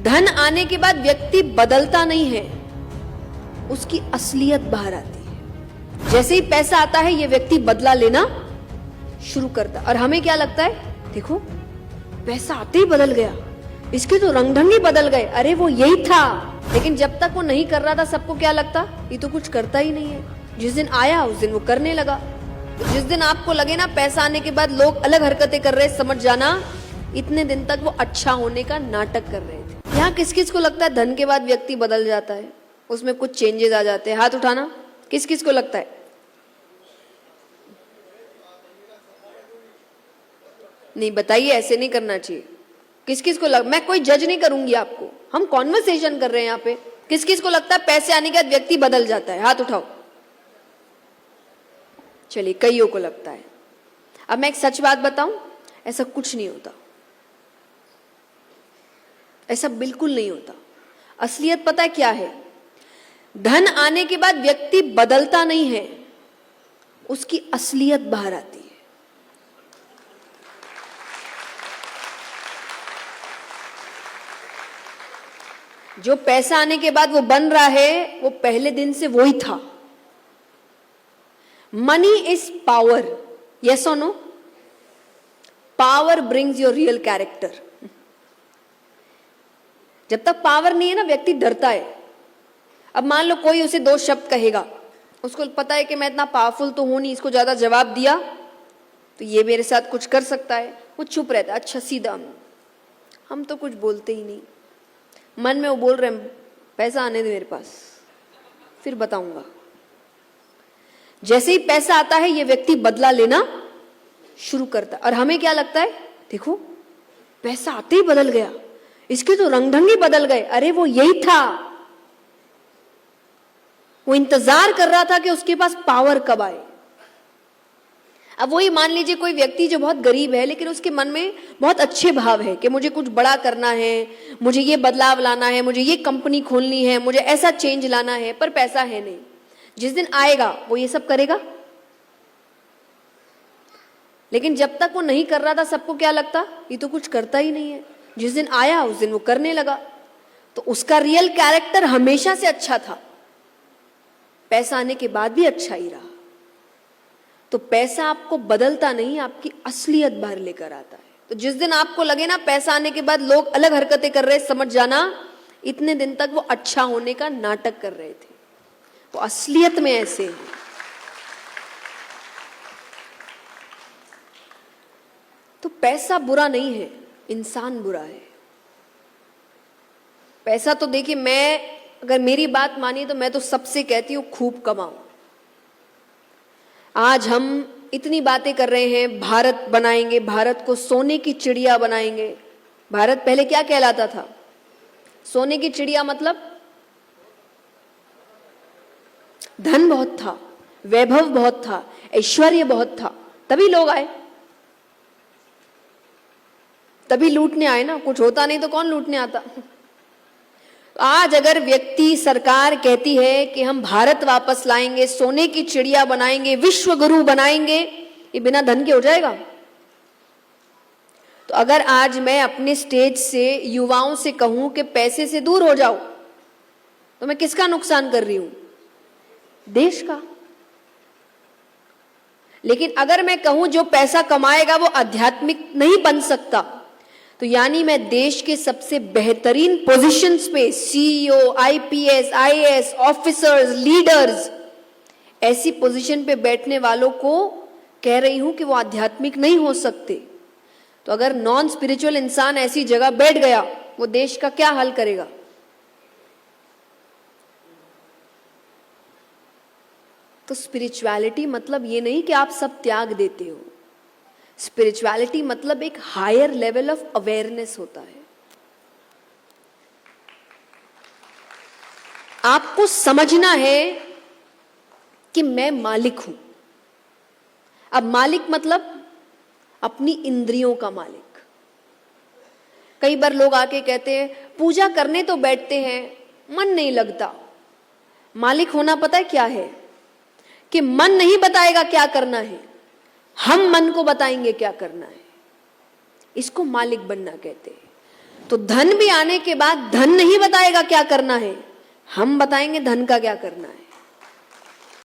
धन आने के बाद व्यक्ति बदलता नहीं है, उसकी असलियत बाहर आती है। जैसे ही पैसा आता है ये व्यक्ति बदला लेना शुरू करता है और हमें क्या लगता है, देखो पैसा आते ही बदल गया, इसके तो रंग ढंग ही बदल गए, अरे वो यही था। लेकिन जब तक वो नहीं कर रहा था सबको क्या लगता, ये तो कुछ करता ही नहीं है। जिस दिन आया उस दिन वो करने लगा। तो जिस दिन आपको लगे ना पैसा आने के बाद लोग अलग हरकतें कर रहे, समझ जाना इतने दिन तक वो अच्छा होने का नाटक कर रहे थे। यहाँ किस किस को लगता है धन के बाद व्यक्ति बदल जाता है, उसमें कुछ चेंजेस आ जाते हैं? हाथ उठाना, किस किस को लगता है? नहीं बताइए, ऐसे नहीं करना चाहिए। किस किस को मैं कोई जज नहीं करूंगी आपको, हम कॉन्वर्सेशन कर रहे हैं यहाँ पे। किस किस को लगता है पैसे आने के बाद व्यक्ति बदल जाता है? हाथ उठाओ। चलिए, कईयों को लगता है। अब मैं एक सच बात बताऊं, ऐसा कुछ नहीं होता, ऐसा बिल्कुल नहीं होता। असलियत पता है क्या है? धन आने के बाद व्यक्ति बदलता नहीं है, उसकी असलियत बाहर आती है। जो पैसा आने के बाद वो बन रहा है, वो पहले दिन से वो ही था। मनी इज पावर, यस और no? Power brings your real character. जब तक पावर नहीं है ना, व्यक्ति डरता है। अब मान लो कोई उसे दो शब्द कहेगा, उसको पता है कि मैं इतना पावरफुल तो हूं नहीं, इसको ज्यादा जवाब दिया तो ये मेरे साथ कुछ कर सकता है, वो चुप रहता है। अच्छा सीधा, हम तो कुछ बोलते ही नहीं। मन में वो बोल रहे हैं पैसा आने दे मेरे पास, फिर बताऊंगा। जैसे ही पैसा आता है ये व्यक्ति बदला लेना शुरू करता है और हमें क्या लगता है, देखो पैसा आते ही बदल गया, इसके तो रंग ढंग ही बदल गए, अरे वो यही था। वो इंतजार कर रहा था कि उसके पास पावर कब आए। अब वही मान लीजिए कोई व्यक्ति जो बहुत गरीब है लेकिन उसके मन में बहुत अच्छे भाव है कि मुझे कुछ बड़ा करना है, मुझे ये बदलाव लाना है, मुझे ये कंपनी खोलनी है, मुझे ऐसा चेंज लाना है, पर पैसा है नहीं। जिस दिन आएगा वो ये सब करेगा। लेकिन जब तक वो नहीं कर रहा था सबको क्या लगता, ये तो कुछ करता ही नहीं है। जिस दिन आया उस दिन वो करने लगा। तो उसका रियल कैरेक्टर हमेशा से अच्छा था, पैसा आने के बाद भी अच्छा ही रहा। तो पैसा आपको बदलता नहीं, आपकी असलियत बाहर लेकर आता है। तो जिस दिन आपको लगे ना पैसा आने के बाद लोग अलग हरकतें कर रहे, समझ जाना इतने दिन तक वो अच्छा होने का नाटक कर रहे थे। वो असलियत में ऐसे हैं। तो पैसा बुरा नहीं है, इंसान बुरा है। पैसा तो देखिए, मैं अगर मेरी बात मानिए तो मैं तो सबसे कहती हूं खूब कमाओ। आज हम इतनी बातें कर रहे हैं, भारत बनाएंगे, भारत को सोने की चिड़िया बनाएंगे। भारत पहले क्या कहलाता था? सोने की चिड़िया मतलब धन बहुत था, वैभव बहुत था, ऐश्वर्य बहुत था, तभी लोग आए, तभी लूटने आए ना। कुछ होता नहीं तो कौन लूटने आता। आज अगर व्यक्ति, सरकार कहती है कि हम भारत वापस लाएंगे, सोने की चिड़िया बनाएंगे, विश्व गुरु बनाएंगे, ये बिना धन के हो जाएगा? तो अगर आज मैं अपने स्टेज से युवाओं से कहूं कि पैसे से दूर हो जाओ, तो मैं किसका नुकसान कर रही हूं? देश का। लेकिन अगर मैं कहूं जो पैसा कमाएगा वो आध्यात्मिक नहीं बन सकता, तो यानी मैं देश के सबसे बेहतरीन पोजीशंस पे, CEO, IPS, IAS officers, leaders, ऐसी पोजीशन पे बैठने वालों को कह रही हूं कि वो आध्यात्मिक नहीं हो सकते। तो अगर नॉन स्पिरिचुअल इंसान ऐसी जगह बैठ गया, वो देश का क्या हाल करेगा? तो स्पिरिचुअलिटी मतलब ये नहीं कि आप सब त्याग देते हो। स्पिरिचुअलिटी मतलब एक हायर लेवल ऑफ अवेयरनेस होता है। आपको समझना है कि मैं मालिक हूं। अब मालिक मतलब अपनी इंद्रियों का मालिक। कई बार लोग आके कहते हैं पूजा करने तो बैठते हैं, मन नहीं लगता। मालिक होना पता है क्या है? कि मन नहीं बताएगा क्या करना है, हम मन को बताएंगे क्या करना है। इसको मालिक बनना कहते हैं। तो धन भी आने के बाद धन नहीं बताएगा क्या करना है, हम बताएंगे धन का क्या करना है।